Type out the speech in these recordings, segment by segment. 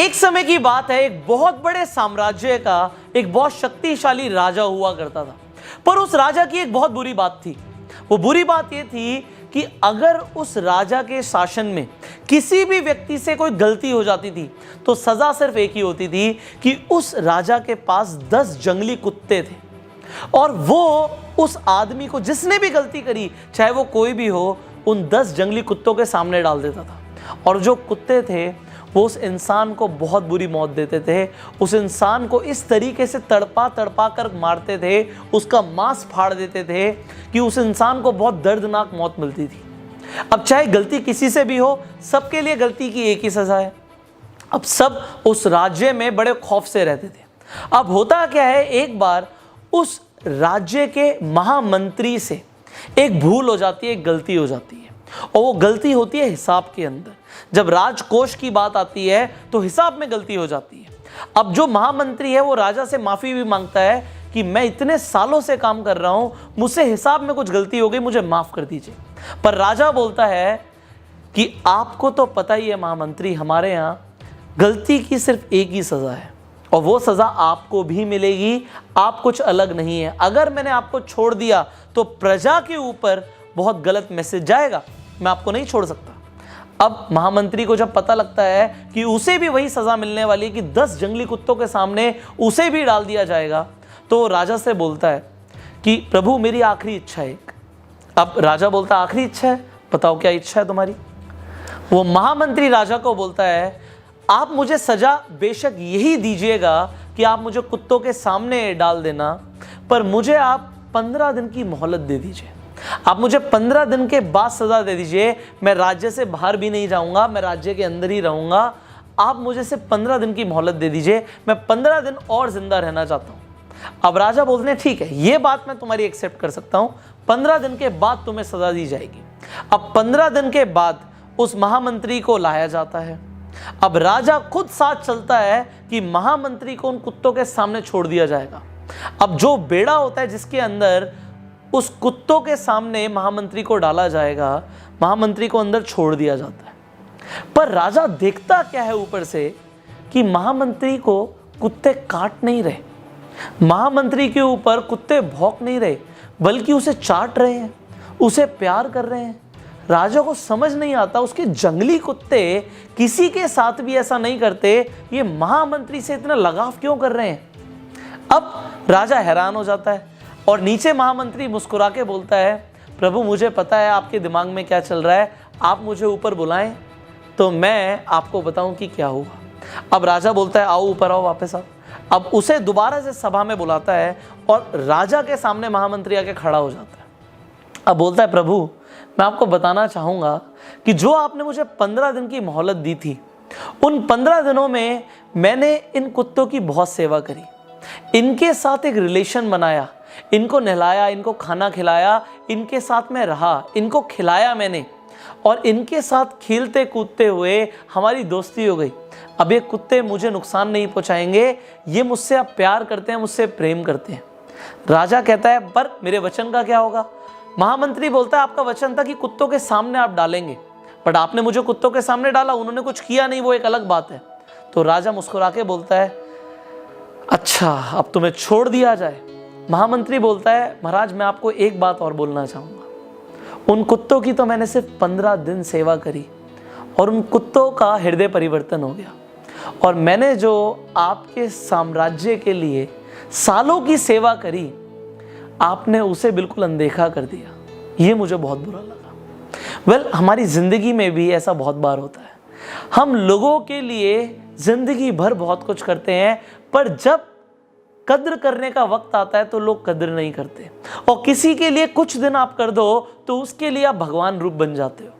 एक समय की बात है, एक बहुत बड़े साम्राज्य का एक बहुत शक्तिशाली राजा हुआ करता था। पर उस राजा की एक बहुत बुरी बात थी। वो बुरी बात ये थी कि अगर उस राजा के शासन में किसी भी व्यक्ति से कोई गलती हो जाती थी तो सजा सिर्फ एक ही होती थी कि उस राजा के पास 10 जंगली कुत्ते थे और वो उस आदमी को जिसने भी गलती करी, चाहे वो कोई भी हो, उन 10 जंगली कुत्तों के सामने डाल देता था। और जो कुत्ते थे वो उस इंसान को बहुत बुरी मौत देते थे। उस इंसान को इस तरीके से तड़पा तड़पा कर मारते थे, उसका मांस फाड़ देते थे कि उस इंसान को बहुत दर्दनाक मौत मिलती थी। अब चाहे गलती किसी से भी हो, सबके लिए गलती की एक ही सजा है। अब सब उस राज्य में बड़े खौफ से रहते थे। अब होता क्या है, एक बार उस राज्य के महामंत्री से एक भूल हो जाती है, एक गलती हो जाती है, और वो गलती होती है हिसाब के अंदर। जब राजकोष की बात आती है तो हिसाब में गलती हो जाती है। अब जो महामंत्री है वो राजा से माफी भी मांगता है कि मैं इतने सालों से काम कर रहा हूं, मुझसे हिसाब में कुछ गलती हो गई, मुझे माफ कर दीजिए। पर राजा बोलता है कि आपको तो पता ही है महामंत्री, हमारे यहां गलती की सिर्फ एक ही सजा है और वो सजा आपको भी मिलेगी, आप कुछ अलग नहीं है। अगर मैंने आपको छोड़ दिया तो प्रजा के ऊपर बहुत गलत मैसेज जाएगा, मैं आपको नहीं छोड़ सकता। अब महामंत्री को जब पता लगता है कि उसे भी वही सजा मिलने वाली है कि 10 जंगली कुत्तों के सामने उसे भी डाल दिया जाएगा, तो राजा से बोलता है कि प्रभु मेरी आखिरी इच्छा है एक। अब राजा बोलता है आखिरी इच्छा है, बताओ क्या इच्छा है तुम्हारी। वो महामंत्री राजा को बोलता है आप मुझे सजा बेशक यही दीजिएगा कि आप मुझे कुत्तों के सामने डाल देना, पर मुझे आप 15 दिन की मोहलत दे दीजिए। आप मुझे 15 दिन के बाद सजा दे दीजिए। मैं राज्य से बाहर भी नहीं जाऊंगा, मैं राज्य के अंदर ही रहूंगा। आप मुझे सिर्फ 15 दिन की मोहलत दे दीजिए, मैं 15 दिन और जिंदा रहना चाहता हूं। अब राजा बोलते हैं ठीक है, ये बात मैं तुम्हारी एक्सेप्ट कर सकता हूं, 15 दिन के बाद तुम्हें सजा दी जाएगी। अब 15 दिन के बाद उस महामंत्री को लाया जाता है। अब राजा खुद साथ चलता है कि महामंत्री को उन कुत्तों के सामने छोड़ दिया जाएगा। अब जो बेड़ा होता है जिसके अंदर उस कुत्तों के सामने महामंत्री को डाला जाएगा, महामंत्री को अंदर छोड़ दिया जाता है। पर राजा देखता क्या है ऊपर से कि महामंत्री को कुत्ते काट नहीं रहे, महामंत्री के ऊपर कुत्ते भौंक नहीं रहे, बल्कि उसे चाट रहे हैं, उसे प्यार कर रहे हैं। राजा को समझ नहीं आता उसके जंगली कुत्ते किसी के साथ भी ऐसा नहीं करते, ये महामंत्री से इतना लगाव क्यों कर रहे हैं। अब राजा हैरान हो जाता है और नीचे महामंत्री मुस्कुरा के बोलता है प्रभु मुझे पता है आपके दिमाग में क्या चल रहा है, आप मुझे ऊपर बुलाएं तो मैं आपको बताऊं कि क्या हुआ। अब राजा बोलता है आओ ऊपर आओ, वापस आओ। अब उसे दोबारा से सभा में बुलाता है और राजा के सामने महामंत्री आके खड़ा हो जाता है। अब बोलता है प्रभु मैं आपको बताना चाहूँगा कि जो आपने मुझे 15 दिन की मोहलत दी थी, उन 15 दिनों में मैंने इन कुत्तों की बहुत सेवा करी, इनके साथ एक रिलेशन बनाया, इनको नहलाया, इनको खाना खिलाया, इनके साथ में रहा, इनको खिलाया मैंने और इनके साथ खेलते कूदते हुए हमारी दोस्ती हो गई। अब ये कुत्ते मुझे नुकसान नहीं पहुंचाएंगे, ये मुझसे अब प्यार करते हैं, मुझसे प्रेम करते हैं। राजा कहता है पर मेरे वचन का क्या होगा। महामंत्री बोलता है आपका वचन था कि कुत्तों के सामने आप डालेंगे, बट आपने मुझे कुत्तों के सामने डाला, उन्होंने कुछ किया नहीं, वो एक अलग बात है। तो राजा मुस्कुरा के बोलता है अच्छा अब तुम्हें छोड़ दिया जाए। महामंत्री बोलता है महाराज मैं आपको एक बात और बोलना चाहूँगा, उन कुत्तों की तो मैंने सिर्फ 15 दिन सेवा करी और उन कुत्तों का हृदय परिवर्तन हो गया, और मैंने जो आपके साम्राज्य के लिए सालों की सेवा करी आपने उसे बिल्कुल अनदेखा कर दिया, ये मुझे बहुत बुरा लगा। हमारी ज़िंदगी में भी ऐसा बहुत बार होता है, हम लोगों के लिए ज़िंदगी भर बहुत कुछ करते हैं, पर जब कद्र करने का वक्त आता है तो लोग कद्र नहीं करते, और किसी के लिए कुछ दिन आप कर दो तो उसके लिए आप भगवान रूप बन जाते हो।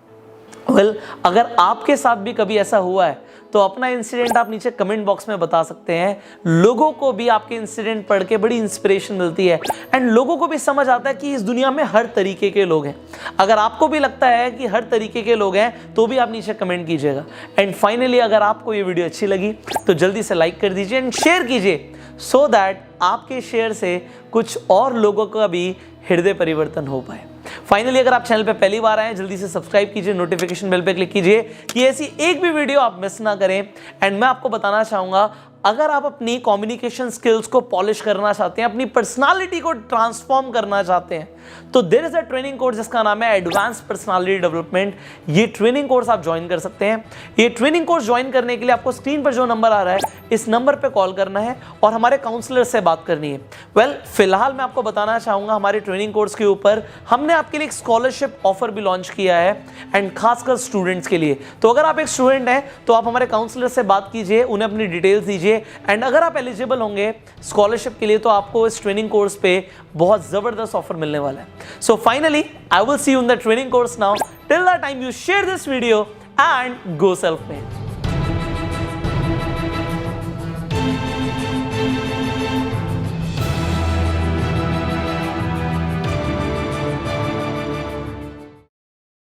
अगर आपके साथ भी कभी ऐसा हुआ है तो अपना इंसिडेंट आप नीचे कमेंट बॉक्स में बता सकते हैं। लोगों को भी आपके इंसिडेंट पढ़ के बड़ी इंस्पिरेशन मिलती है एंड लोगों को भी समझ आता है कि इस दुनिया में हर तरीके के लोग हैं। अगर आपको भी लगता है कि हर तरीके के लोग हैं तो भी आप नीचे कमेंट कीजिएगा। एंड फाइनली अगर आपको ये वीडियो अच्छी लगी तो जल्दी से लाइक कर दीजिए एंड शेयर कीजिए, सो दैट आपके शेयर से कुछ और लोगों का भी हृदय परिवर्तन हो पाए। फाइनली अगर आप चैनल पे पहली बार आए हैं, जल्दी से सब्सक्राइब कीजिए, नोटिफिकेशन बेल पे क्लिक कीजिए कि ऐसी एक भी वीडियो आप मिस ना करें। एंड मैं आपको बताना चाहूंगा, अगर आप अपनी कम्युनिकेशन स्किल्स को पॉलिश करना चाहते हैं, अपनी पर्सनालिटी को ट्रांसफॉर्म करना चाहते हैं, तो there is a training course जिसका नाम है एडवांस पर्सनालिटी डेवलपमेंट। ये ट्रेनिंग कोर्स आप ज्वाइन कर सकते हैं। ये ट्रेनिंग कोर्स ज्वाइन करने के लिए आपको स्क्रीन पर जो नंबर आ रहा है, इस नंबर पे कॉल करना है और हमारे काउंसलर से बात करनी है। वेल, फिलहाल मैं आपको बताना चाहूंगा, हमारे ट्रेनिंग कोर्स के ऊपर हमने आपके लिए एक स्कॉलरशिप ऑफर भी लॉन्च किया है, एंड खासकर स्टूडेंट्स के लिए। तो अगर आप एक स्टूडेंट हैं तो आप हमारे काउंसलर से बात कीजिए, उन्हें अपनी डिटेल्स दीजिए, एंड अगर आप एलिजिबल होंगे स्कॉलरशिप के लिए तो आपको इस ट्रेनिंग कोर्स पे बहुत जबरदस्त ऑफर मिलने वाला है। So finally I will see you in the training course now. Till the time, you share this video and go self made.